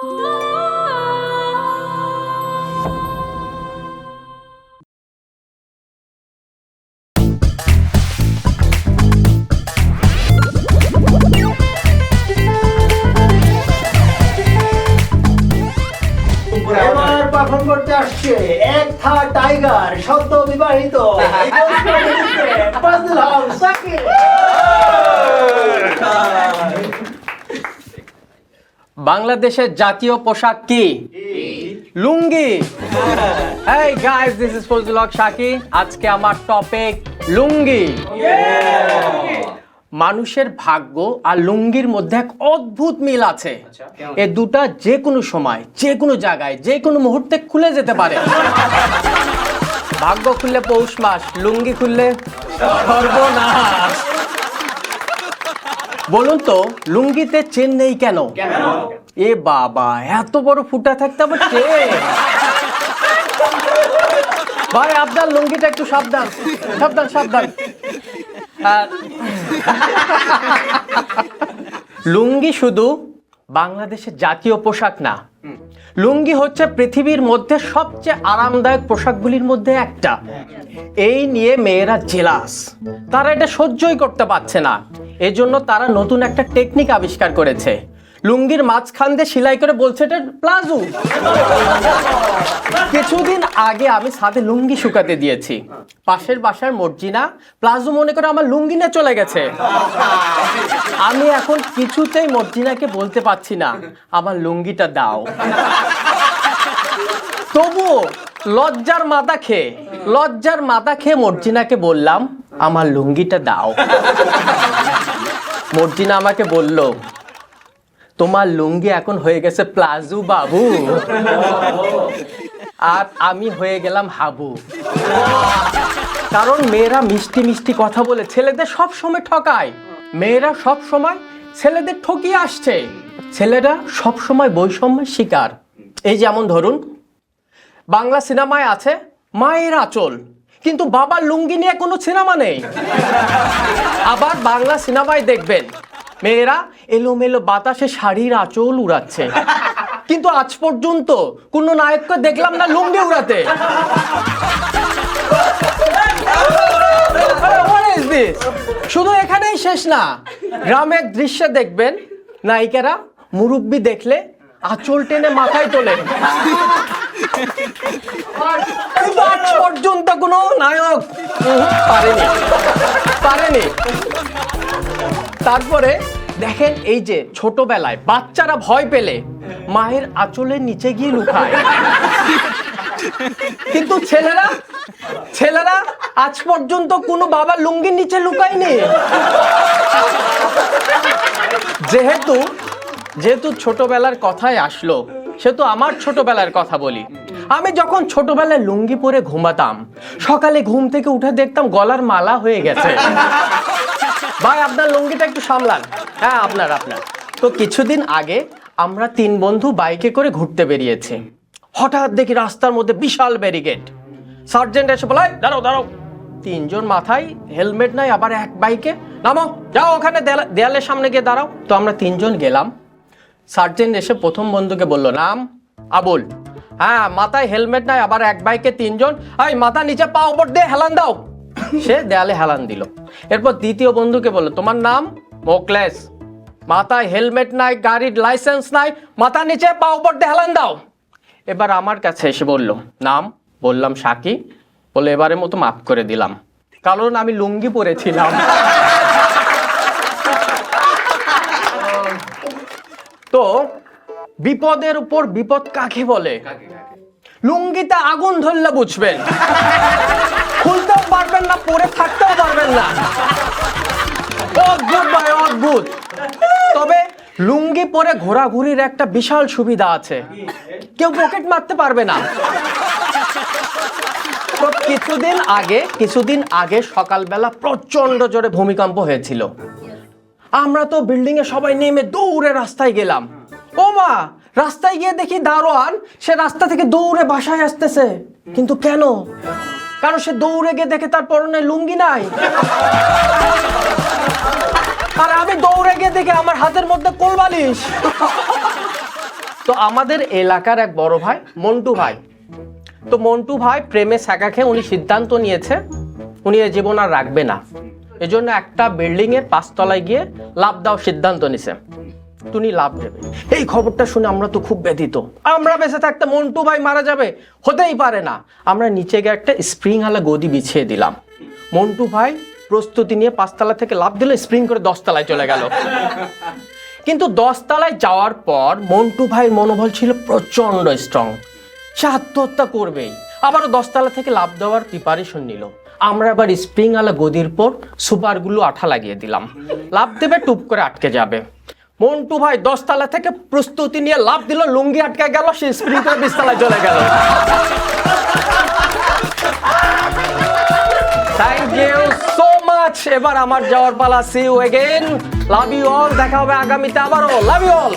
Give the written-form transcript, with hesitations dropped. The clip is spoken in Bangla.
এবার পারফর্ম করতে আসছে এক থা টাইগার সদ্য বিবাহিত ফাজলুল হক সাকিব। বাংলাদেশের জাতীয় পোশাক কি? লুঙ্গি। Hey guys, this is Fazlul Haq Shaki. আজকে আমার টপিক লুঙ্গি। মানুষের ভাগ্য আর লুঙ্গির মধ্যে এক অদ্ভুত মিল আছে। এ দুটা যে কোনো সময়, যে কোনো জায়গায়, যে কোনো মুহূর্তে খুলে যেতে পারে। ভাগ্য খুললে পৌষ মাস, লুঙ্গি খুললে সর্বনাশ। বলুন তো লুঙ্গিতে চেন নেই কেন? এ বাবা, এত বড় ফুটা থাকতে আবার চেন? ভাই আপনার লুঙ্গিটা একটু সাবধান, সাবধান, সাবধান। লুঙ্গি শুধু বাংলাদেশের জাতীয় পোশাক না, লুঙ্গি হচ্ছে পৃথিবীর মধ্যে সবচেয়ে আরামদায়ক পোশাকগুলির মধ্যে একটা। এই নিয়ে মেয়েরা জেলাস, তারা এটা সহ্যই করতে পারছে না। এজন্য তারা নতুন একটা টেকনিক আবিষ্কার করেছে। লুঙ্গির মাঝখান দিয়ে সেলাই করে বলছে এটা প্লাজো। কিছুদিন আগে আমি ছাদে লুঙ্গি শুকাতে দিয়েছি, পাশের বাসার মর্জিনা প্লাজো মনে করে আমার লুঙ্গি নিয়ে চলে গেছে। আমি এখন কিছুতেই মর্জিনাকে বলতে পারছি না আমার লুঙ্গিটা দাও। তবুও লজ্জার মাথা খেয়ে মর্জিনাকে বললাম আমার লুঙ্গিটা দাও। মর্জিনা আমাকে বলল তোমার লুঙ্গি এখন হয়ে গেছে প্লাজো বাবু। আর আমি হয়ে গেলাম হাবু। কারণ মেয়েরা মিষ্টি মিষ্টি কথা বলে ছেলেদের সব সময় ঠকায়। মেয়েরা সব সময় ছেলেদের ঠকিয়ে আসছে। ছেলেরা সব সময় বৈষম্যের শিকার। এই যেমন ধরুন বাংলা সিনেমায় আছে মায়ের আঁচল, কিন্তু বাবার লুঙ্গি নিয়ে কোনো সিনেমা নেই। আবার বাংলা সিনেমায় দেখবেন মেয়েরা এলোমেলো বাতাসে শাড়ির আঁচল উড়াচ্ছে, কিন্তু আজ পর্যন্ত কোনো নায়ককে দেখলাম না লুঙ্গি উড়াতে। শুধু এখানেই শেষ না, গ্রামের দৃশ্যে দেখবেন নায়িকারা মুরব্বি দেখলে আঁচল টেনে মাথায় তোলে, কিন্তু আজ পর্যন্ত কোনো নায়ক পারেনি। তারপরে দেখেন এই যে ছোটবেলায় বাচ্চারা ভয় পেলে মায়ের আঁচলের নিচে গিয়ে লুকায়, কিন্তু ছেলেরা আজ পর্যন্ত কোনো বাবার লুঙ্গির নিচে লুকায়নি। যেহেতু ছোটবেলার কথায় আসলো, সেহেতু আমার ছোটবেলার কথা বলি। আমি যখন ছোটবেলায় লুঙ্গি পরে ঘুমাতাম, সকালে ঘুম থেকে উঠে দেখতাম গলার মালা হয়ে গেছে। ভাই আপনার লুঙ্গিটা একটু সামলান। হ্যাঁ আপনার। তো কিছুদিন আগে আমরা 3 বন্ধু বাইকে করে ঘুরতে বেরিয়েছি। হঠাৎ দেখি রাস্তার মধ্যে বিশাল ব্যারিকেড। সার্জেন্ট এসে বলে দাঁড়াও। 3 জন মাথায় হেলমেট নাই, আবার এক বাইকে, নামো, যাও ওখানে দেয়ালের সামনে গিয়ে দাঁড়াও। তো আমরা 3 জন গেলাম। সার্জেন্ট এসে প্রথম বন্ধুকে বলল নাম আবুল। হ্যাঁ, মাথায় হেলমেট নাই, আবার এক বাইকে 3 জন, এই মাথা নিচে পা উপর দিয়ে হেলান দাও। সে দেয়ালে হেলান দিল। এরপর দ্বিতীয় বন্ধুকে বলল তোমার নাম? মোকলেস। মাথায় হেলমেট নাই, গাড়ির লাইসেন্স নাই, মাথা নিচে পা উপর দিয়ে হেলান দাও। এবার আমার কাছে এসে বলল নাম? বললাম শাকি। বলে এবারের মতো মাফ করে দিলাম, কারণ আমি লুঙ্গি পরেছিলাম। তো বিপদের উপর বিপদ কাকে বলে? লুঙ্গিতে আগুন ধরলে বুঝবেন, খুলতেও পারবেন না, পরে থাকতেও পারবেন না। অদ্ভুত ভাই, অদ্ভুত। তবে লুঙ্গি পরে ঘোরাঘুরির একটা বিশাল সুবিধা আছে, কেউ পকেট মারতে পারবে না। তো কিছুদিন আগে সকালবেলা প্রচন্ড জোরে ভূমিকম্প হয়েছিল। আমরা তো বিল্ডিং এ সবাই নেমে দৌড়ে রাস্তায় গেলাম। ও মা, রাস্তায় গিয়ে দেখি দারোয়ান সে রাস্তা থেকে দৌড়ে বাসায় আসতেছে। কিন্তু কেন? কারণ সে দৌড়ে গিয়ে দেখে তার পরনে লুঙ্গি নাই। আর আমি দৌড়ে গিয়ে দেখে আমার হাতের মধ্যে কোলবালিশ। তো আমাদের এলাকার এক বড় ভাই মন্টু ভাই, তো মন্টু ভাই প্রেমে ছ্যাঁকা খেয়ে উনি সিদ্ধান্ত নিয়েছে উনি এ জীবন আর রাখবে না, এজন্য একটা বিল্ডিং এর 5 তলায় গিয়ে লাফ দেওয়ার সিদ্ধান্ত নিছে। তুমি লাভ দেবে। এই খবরটা শুনে আমরা তো খুব ব্যথিত, আমরা বেঁচে থাকতে মন্টু ভাই মারা যাবে, হতেই পারে না। আমরা নিচে গিয়ে একটা স্প্রিং আলা গদি বিছিয়ে দিলাম। মন্টু ভাই প্রস্তুতি নিয়ে 5 তলা থেকে লাফ দিল, স্প্রিং করে 10 তলায় চলে গেল। কিন্তু 10 তলায় যাওয়ার পর মন্টু ভাইয়ের মনোবল ছিল প্রচন্ড স্ট্রং, সে আত্মহত্যা করবেই। আবারও 10 তলা থেকে লাফ দেওয়ার প্রিপারেশন নিল। আমরা আবার স্প্রিং আলা গদির পর সুপারগুলো আঠা লাগিয়ে দিলাম, লাফ দেবে টুপ করে আটকে যাবে। মন্টু ভাই 10 তলা থেকে প্রস্তুতি নিয়ে লাফ দিল, লুঙ্গি আটকে গেল, সে স্প্রিং করে 20 তলায় চলে গেল। Thank you so much. এবার আমার যাওয়ার পালা। See you again, love you all. দেখা হবে আগামীতে আবারও। Love you all.